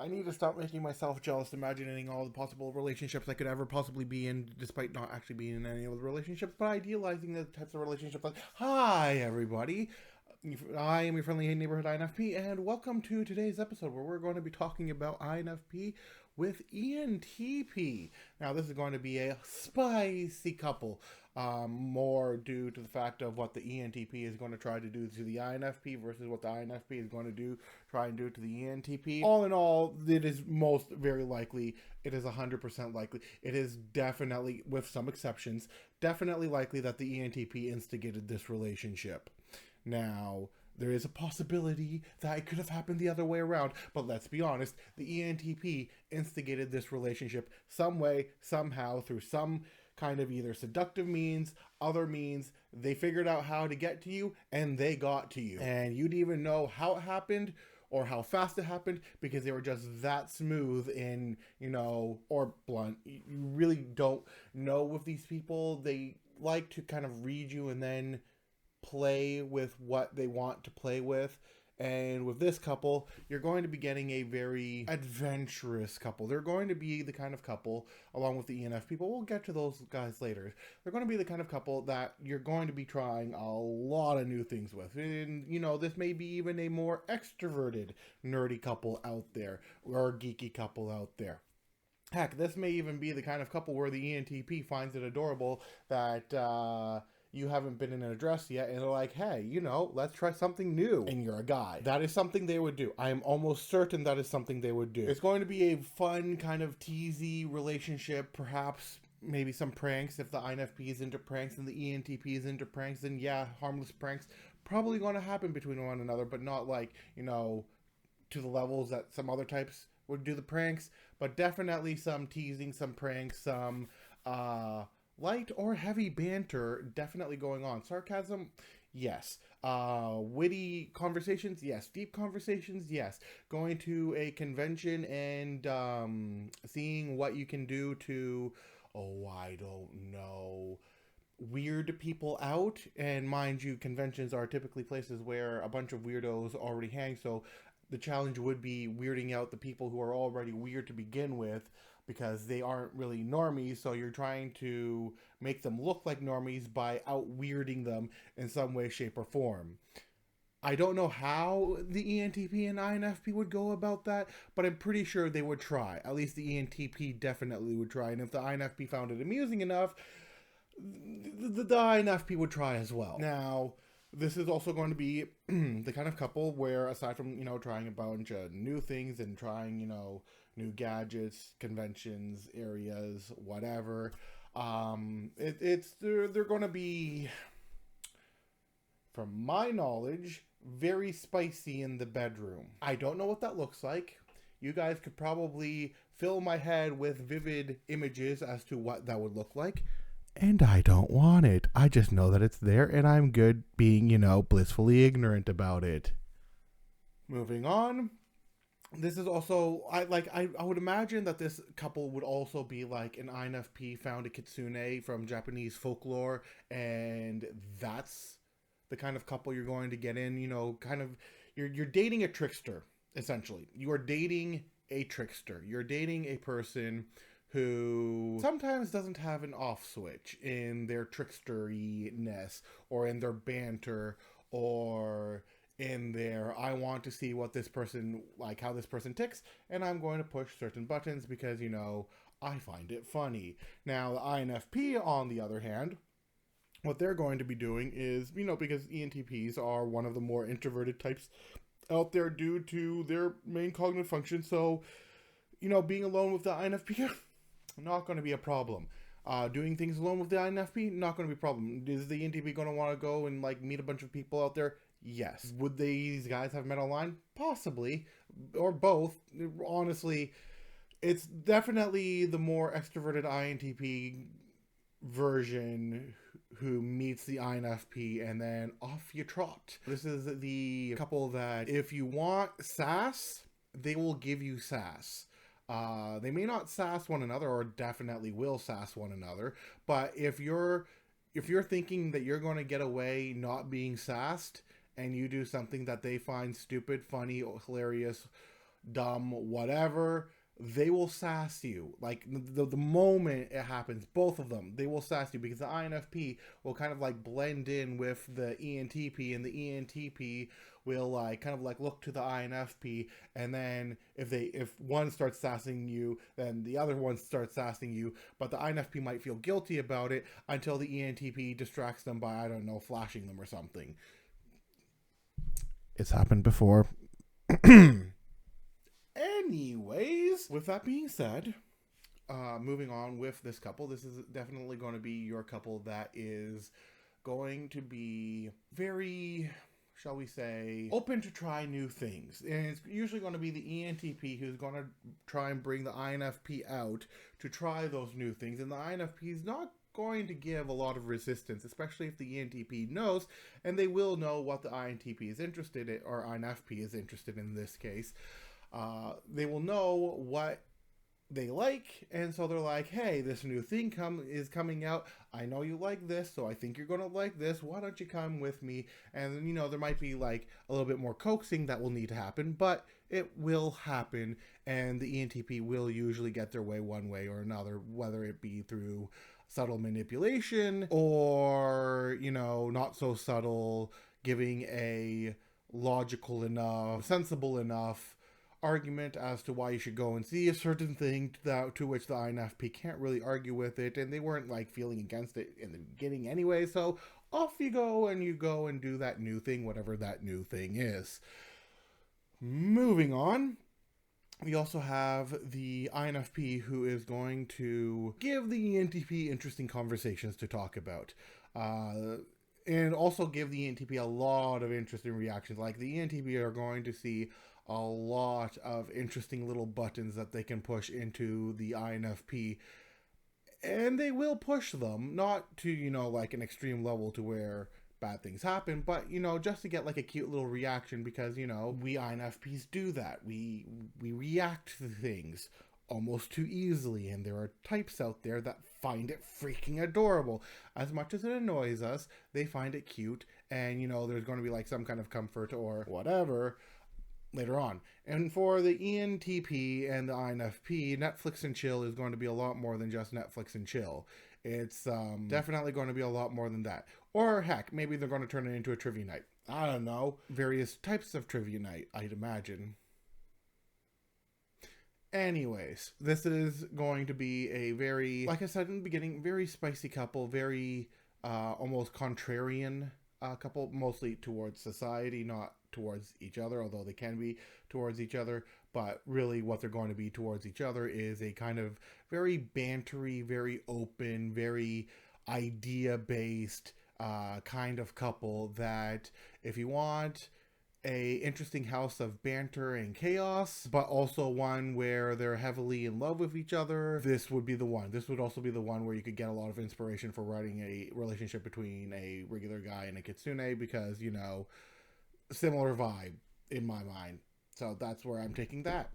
I need to stop making myself jealous, imagining all the possible relationships I could ever possibly be in, despite not actually being in any of the relationships, but idealizing the types of relationships. Like, hi, everybody. I am your friendly neighborhood INFP, and welcome to today's episode where we're going to be talking about INFP with ENTP. Now, this is going to be a spicy couple, more due to the fact of what the ENTP is going to try to do to the INFP versus what the INFP is going to try and do to the ENTP. All in all, it is most very likely, it is 100% likely, it is definitely, with some exceptions, definitely likely that the ENTP instigated this relationship. Now, there is a possibility that it could have happened the other way around, but let's be honest, the ENTP instigated this relationship some way, somehow, through some kind of either seductive means, other means. They figured out how to get to you, and they got to you. And you didn't even know how it happened or how fast it happened because they were just that smooth and, or blunt. You really don't know with these people. They like to kind of read you and then play with what they want to play with. And with this couple, you're going to be getting a very adventurous couple. They're going to be the kind of couple, along with the ENF people, we'll get to those guys later. They're going to be the kind of couple that you're going to be trying a lot of new things with. And, this may be even a more extroverted, nerdy couple out there, or geeky couple out there. Heck, this may even be the kind of couple where the ENTP finds it adorable that, you haven't been in a dress yet, and they're like, hey, let's try something new, and you're a guy. That is something they would do. I am almost certain that is something they would do. It's going to be a fun, kind of teasy relationship, perhaps maybe some pranks. If the INFP is into pranks and the ENTP is into pranks, then yeah, harmless pranks probably going to happen between one another, but not like, to the levels that some other types would do the pranks, but definitely some teasing, some pranks, some, light or heavy banter definitely going on. Sarcasm, yes. Witty conversations, yes. Deep conversations, yes. Going to a convention and seeing what you can do to, I don't know, weird people out. And mind you, conventions are typically places where a bunch of weirdos already hang, so the challenge would be weirding out the people who are already weird to begin with, because they aren't really normies, so you're trying to make them look like normies by out weirding them in some way, shape, or form. I don't know how the ENTP and INFP would go about that, but I'm pretty sure they would try. At least the ENTP definitely would try, and if the INFP found it amusing enough, the INFP would try as well. Now, this is also going to be the kind of couple where, aside from, trying a bunch of new things and trying, new gadgets, conventions, areas, whatever, they're going to be, from my knowledge, very spicy in the bedroom. I don't know what that looks like. You guys could probably fill my head with vivid images as to what that would look like. And I don't want it. I just know that it's there, and I'm good being, blissfully ignorant about it. Moving on. This is also, I would imagine that this couple would also be like an INFP found a kitsune from Japanese folklore, and that's the kind of couple you're going to get in. You're dating a trickster, essentially. You are dating a trickster. You're dating a person who sometimes doesn't have an off switch in their tricksteriness, or in their banter, or in their, I want to see what this person, like how this person ticks, and I'm going to push certain buttons because, I find it funny. Now, the INFP, on the other hand, what they're going to be doing is, because ENTPs are one of the more introverted types out there due to their main cognitive function, so, being alone with the INFP, not going to be a problem. Doing things alone with the INFP, not going to be a problem. Is the ENTP going to want to go and meet a bunch of people out there? Yes. Would these guys have met online? Possibly, or both. Honestly, it's definitely the more extroverted INTP version who meets the INFP, and then off you trot. This is the couple that if you want sass, they will give you sass. They may not sass one another, or definitely will sass one another, but if you're thinking that you're going to get away not being sassed, and you do something that they find stupid, funny, or hilarious, dumb, whatever, they will sass you. Like the moment it happens, both of them, they will sass you because the INFP will kind of like blend in with the ENTP, and the ENTP will like kind of like look to the INFP, and then if one starts sassing you, then the other one starts sassing you, but the INFP might feel guilty about it until the ENTP distracts them by, I don't know, flashing them or something. It's happened before. Anyways, with that being said, moving on with this couple, this is definitely going to be your couple that is going to be very, shall we say, open to try new things. And it's usually going to be the ENTP who's going to try and bring the INFP out to try those new things. And the INFP is not going to give a lot of resistance, especially if the ENTP knows, and they will know what the INTP is interested in, or INFP is interested in this case. They will know what they like, and so they're like, hey, this new thing is coming out. I know you like this, so I think you're going to like this. Why don't you come with me? And, you know, there might be like a little bit more coaxing that will need to happen, but it will happen, and the ENTP will usually get their way one way or another, whether it be through subtle manipulation or, you know, not so subtle, giving a logical enough, sensible enough argument as to why you should go and see a certain thing to which the INFP can't really argue with it, and they weren't like feeling against it in the beginning anyway, so off you go and do that new thing, whatever that new thing is. Moving on, we also have the INFP who is going to give the ENTP interesting conversations to talk about. And also give the ENTP a lot of interesting reactions. Like the ENTP are going to see a lot of interesting little buttons that they can push into the INFP. And they will push them, not to, you know, like an extreme level to where bad things happen, but, you know, just to get like a cute little reaction, because, you know, we INFPs do that. We react to things almost too easily, and there are types out there that find it freaking adorable. As much as it annoys us, they find it cute, and, you know, there's going to be like some kind of comfort or whatever later on. And for the ENTP and the INFP, Netflix and chill is going to be a lot more than just Netflix and chill. It's definitely going to be a lot more than that. Or heck, maybe they're going to turn it into a trivia night. I don't know. Various types of trivia night, I'd imagine. Anyways, this is going to be a very, like I said in the beginning, very spicy couple, very almost contrarian couple, mostly towards society, not towards each other, although they can be towards each other. But really what they're going to be towards each other is a kind of very bantery, very open, very idea-based kind of couple that if you want a interesting house of banter and chaos, but also one where they're heavily in love with each other, this would be the one. This would also be the one where you could get a lot of inspiration for writing a relationship between a regular guy and a kitsune, because, you know, similar vibe in my mind. So that's where I'm taking that.